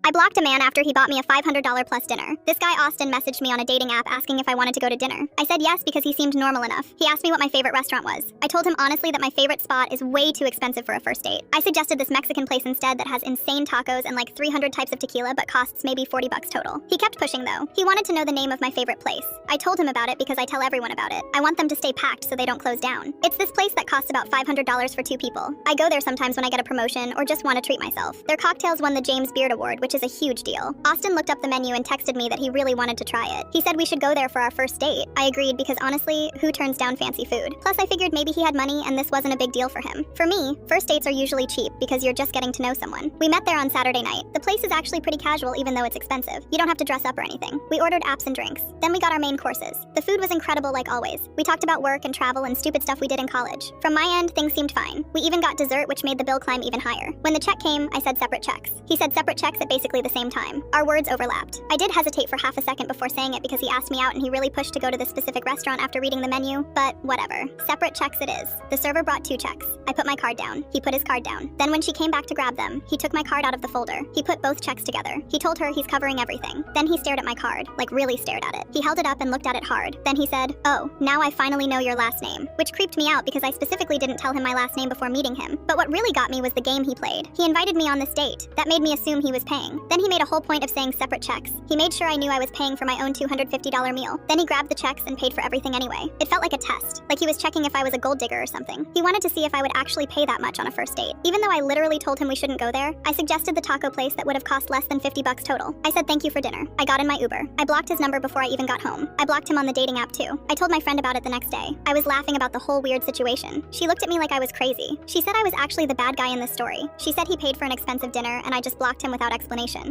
I blocked a man after he bought me a $500 plus dinner. This guy Austin messaged me on a dating app asking if I wanted to go to dinner. I said yes because he seemed normal enough. He asked me what my favorite restaurant was. I told him honestly that my favorite spot is way too expensive for a first date. I suggested this Mexican place instead that has insane tacos and like 300 types of tequila but costs maybe $40 total. He kept pushing though. He wanted to know the name of my favorite place. I told him about it because I tell everyone about it. I want them to stay packed so they don't close down. It's this place that costs about $500 for 2 people. I go there sometimes when I get a promotion or just want to treat myself. Their cocktails won the James Beard Award, which is a huge deal. Austin looked up the menu and texted me that he really wanted to try it. He said we should go there for our first date. I agreed because honestly, who turns down fancy food? Plus I figured maybe he had money and this wasn't a big deal for him. For me, first dates are usually cheap because you're just getting to know someone. We met there on Saturday night. The place is actually pretty casual even though it's expensive. You don't have to dress up or anything. We ordered apps and drinks. Then we got our main courses. The food was incredible like always. We talked about work and travel and stupid stuff we did in college. From my end, things seemed fine. We even got dessert, which made the bill climb even higher. When the check came, I said separate checks. He said separate checks at basically the same time. Our words overlapped. I did hesitate for half a second before saying it because he asked me out and he really pushed to go to this specific restaurant after reading the menu, but whatever. Separate checks it is. The server brought 2 checks. I put my card down. He put his card down. Then when she came back to grab them, he took my card out of the folder. He put both checks together. He told her he's covering everything. Then he stared at my card, like really stared at it. He held it up and looked at it hard. Then he said, "Oh, now I finally know your last name," which creeped me out because I specifically didn't tell him my last name before meeting him. But what really got me was the game he played. He invited me on this date. That made me assume he was paying. Then he made a whole point of saying separate checks. He made sure I knew I was paying for my own $250 meal. Then he grabbed the checks and paid for everything anyway. It felt like a test, like he was checking if I was a gold digger or something. He wanted to see if I would actually pay that much on a first date. Even though I literally told him we shouldn't go there, I suggested the taco place that would have cost less than $50 total. I said thank you for dinner. I got in my Uber. I blocked his number before I even got home. I blocked him on the dating app too. I told my friend about it the next day. I was laughing about the whole weird situation. She looked at me like I was crazy. She said I was actually the bad guy in this story. She said he paid for an expensive dinner and I just blocked him without explanation.